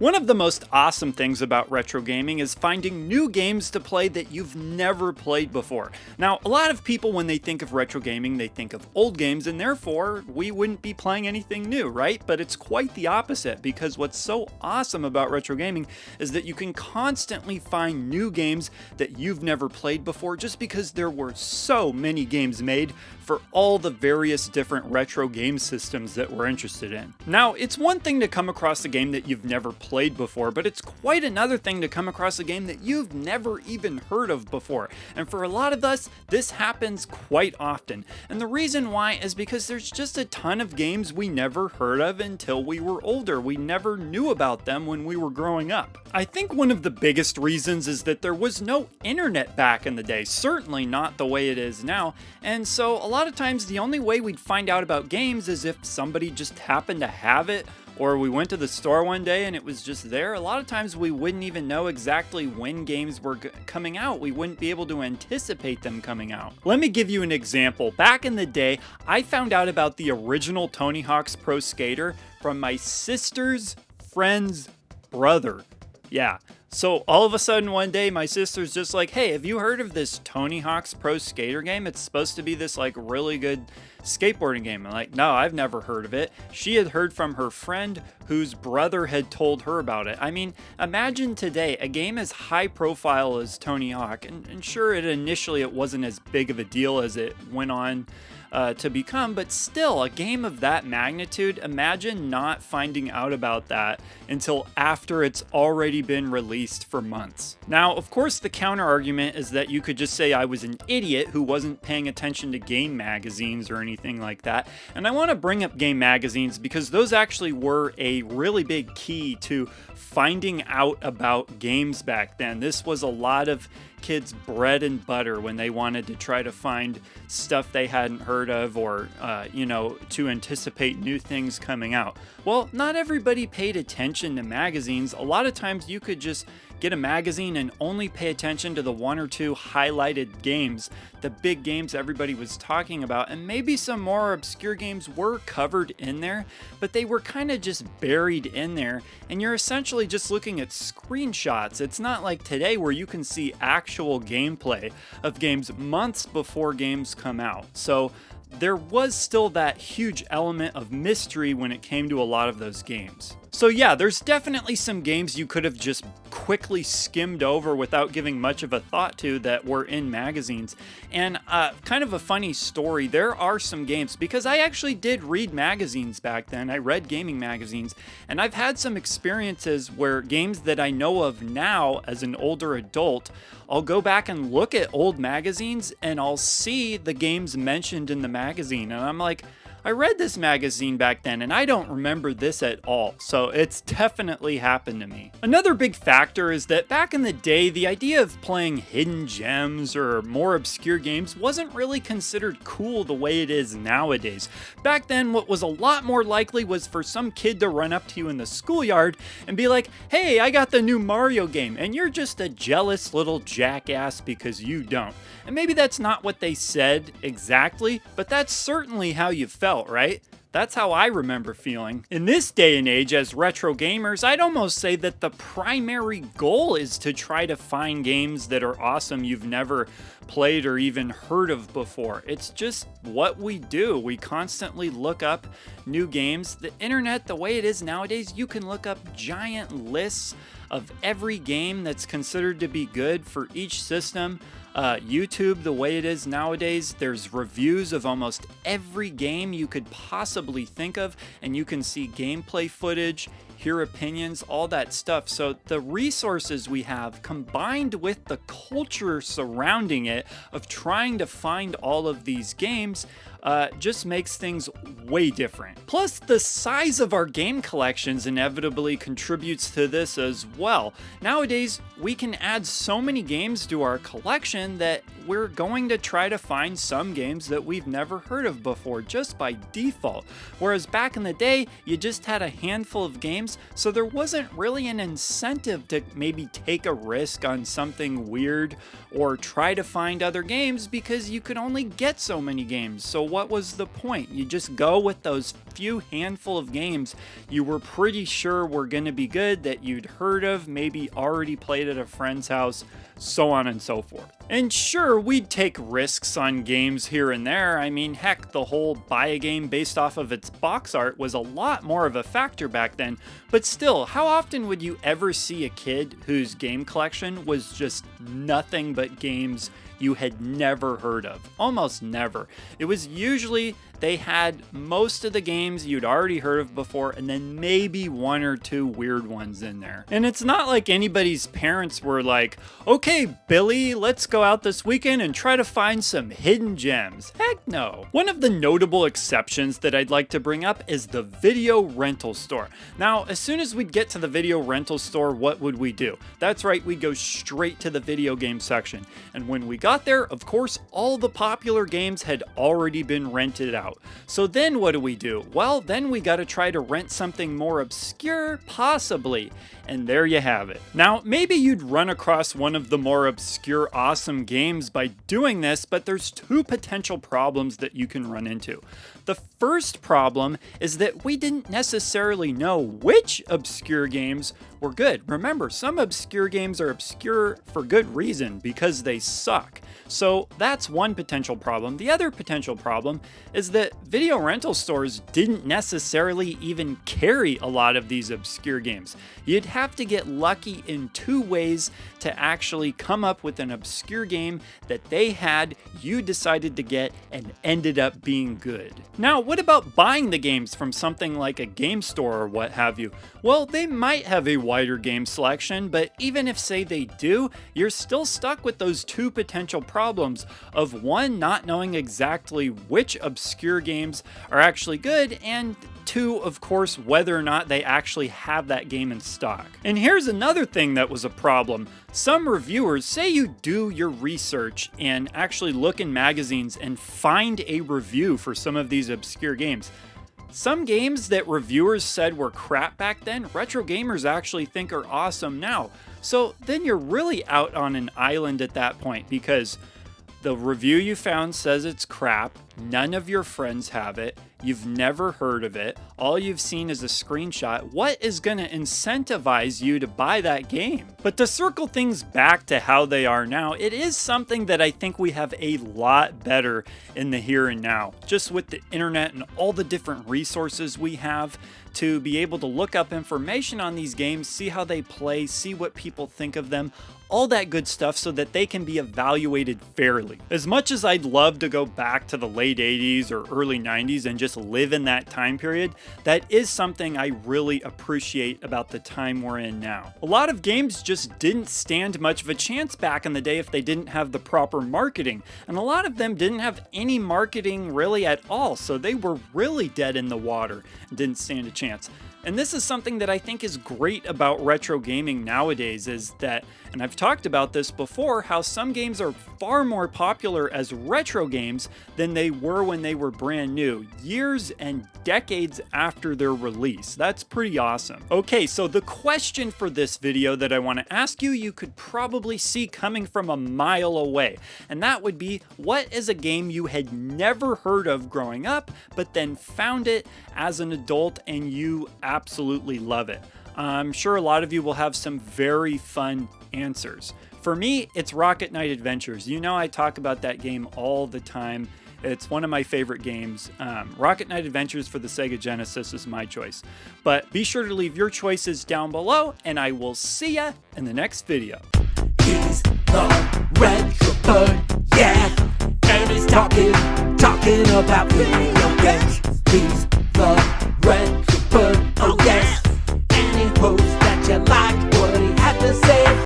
One of the most awesome things about retro gaming is finding new games to play that you've never played before. Now, a lot of people, when they think of retro gaming, they think of old games, and therefore we wouldn't be playing anything new, right? But it's quite the opposite, because what's so awesome about retro gaming is that you can constantly find new games that you've never played before, just because there were so many games made for all the various different retro game systems that we're interested in. Now, it's one thing to come across a game that you've never played before, but it's quite another thing to come across a game that you've never even heard of before. And for a lot of us, this happens quite often. And the reason why is because there's just a ton of games we never heard of until we were older. We never knew about them when we were growing up. I think one of the biggest reasons is that there was no internet back in the day, certainly not the way it is now. And so a lot of times the only way we'd find out about games is if somebody just happened to have it, or we went to the store one day and it was just there. A lot of times we wouldn't even know exactly when games were coming out. We wouldn't be able to anticipate them coming out. Let me give you an example. Back in the day, I found out about the original Tony Hawk's Pro Skater from my sister's friend's brother. Yeah. So all of a sudden one day my sister's just like, hey, have you heard of this Tony Hawk's Pro Skater game? It's supposed to be this like really good skateboarding game. I'm like, no, I've never heard of it. She had heard from her friend whose brother had told her about it. I mean, imagine today a game as high profile as Tony Hawk, and sure, initially it wasn't as big of a deal as it went on to become, but still, a game of that magnitude, imagine not finding out about that until after it's already been released for months. Now, of course, the counter argument is that you could just say I was an idiot who wasn't paying attention to game magazines or anything like that. And I want to bring up game magazines because those actually were a really big key to finding out about games back then. This was a lot of kids' bread and butter when they wanted to try to find stuff they hadn't heard of, or to anticipate new things coming out. Well, not everybody paid attention to magazines. A lot of times you could just get a magazine and only pay attention to the one or two highlighted games, the big games everybody was talking about, and maybe some more obscure games were covered in there, but they were kind of just buried in there, and you're essentially just looking at screenshots. It's not like today where you can see actual gameplay of games months before games come out. So there was still that huge element of mystery when it came to a lot of those games. So yeah, there's definitely some games you could have just quickly skimmed over without giving much of a thought to that were in magazines. And kind of a funny story, there are some games, because I actually did read magazines back then. I read gaming magazines, and I've had some experiences where games that I know of now as an older adult, I'll go back and look at old magazines and I'll see the games mentioned in the magazine, and I'm like, I read this magazine back then and I don't remember this at all. So it's definitely happened to me. Another big factor is that back in the day, the idea of playing hidden gems or more obscure games wasn't really considered cool the way it is nowadays. Back then, what was a lot more likely was for some kid to run up to you in the schoolyard and be like, hey, I got the new Mario game, and you're just a jealous little jackass because you don't. And maybe that's not what they said exactly, but that's certainly how you felt, right? That's how I remember feeling. In this day and age, as retro gamers, I'd almost say that the primary goal is to try to find games that are awesome you've never played or even heard of before. It's just what we do. We constantly look up new games. The internet, the way it is nowadays, you can look up giant lists of every game that's considered to be good for each system. YouTube, the way it is nowadays, there's reviews of almost every game you could possibly think of, and you can see gameplay footage, hear opinions, all that stuff. So the resources we have, combined with the culture surrounding it of trying to find all of these games, just makes things way different. Plus, the size of our game collections inevitably contributes to this as well. Nowadays, we can add so many games to our collection that we're going to try to find some games that we've never heard of before just by default. Whereas back in the day, you just had a handful of games games, so there wasn't really an incentive to maybe take a risk on something weird or try to find other games because you could only get so many games. So what was the point? You just go with those few handful of games you were pretty sure were going to be good, that you'd heard of, maybe already played at a friend's house, so on and so forth. And sure, we'd take risks on games here and there. I mean, heck, the whole buy a game based off of its box art was a lot more of a factor back then. But still, how often would you ever see a kid whose game collection was just nothing but games you had never heard of? Almost never. It was usually they had most of the games you'd already heard of before, and then maybe one or two weird ones in there. And it's not like anybody's parents were like, okay, Billy, let's go out this weekend and try to find some hidden gems. Heck no. One of the notable exceptions that I'd like to bring up is the video rental store. Now, as soon as we'd get to the video rental store, what would we do? That's right, we'd go straight to the video game section. And when we got there, of course, all the popular games had already been rented out. So then what do? Well, then we got to try to rent something more obscure, possibly. And there you have it. Now, maybe you'd run across one of the more obscure, awesome games by doing this, but there's two potential problems that you can run into. The first problem is that we didn't necessarily know which obscure games were good. Remember, some obscure games are obscure for good reason, because they suck. So that's one potential problem. The other potential problem is that video rental stores didn't necessarily even carry a lot of these obscure games. You'd have to get lucky in two ways to actually come up with an obscure game that they had, you decided to get, and ended up being good. Now, what about buying the games from something like a game store or what have you? Well, they might have a wider game selection, but even if, say, they do, you're still stuck with those two potential problems of one, not knowing exactly which obscure games are actually good, and two, of course, whether or not they actually have that game in stock. And here's another thing that was a problem. Some reviewers, say you do your research and actually look in magazines and find a review for some of these obscure games. Some games that reviewers said were crap back then, retro gamers actually think are awesome now. So then you're really out on an island at that point, because the review you found says it's crap, none of your friends have it, you've never heard of it, all you've seen is a screenshot. What is going to incentivize you to buy that game? But to circle things back to how they are now, it is something that I think we have a lot better in the here and now. Just with the internet and all the different resources we have to be able to look up information on these games, see how they play, see what people think of them, all that good stuff, so that they can be evaluated fairly. As much as I'd love to go back to the late 80s or early 90s and just live in that time period, that is something I really appreciate about the time we're in now. A lot of games just didn't stand much of a chance back in the day if they didn't have the proper marketing, and a lot of them didn't have any marketing really at all, so they were really dead in the water and didn't stand a chance. And this is something that I think is great about retro gaming nowadays, is that, and I've talked about this before, how some games are far more popular as retro games than they were when they were brand new, years and decades after their release. That's pretty awesome. Okay, so the question for this video that I want to ask you, you could probably see coming from a mile away, and that would be, what is a game you had never heard of growing up, but then found it as an adult and you absolutely love it? I'm sure a lot of you will have some very fun answers. For me, it's Rocket Knight Adventures. You know I talk about that game all the time. It's one of my favorite games. Rocket Knight Adventures for the Sega Genesis is my choice. But be sure to leave your choices down below, and I will see ya in the next video. He's the retro bird, yeah. And he's talking about video games.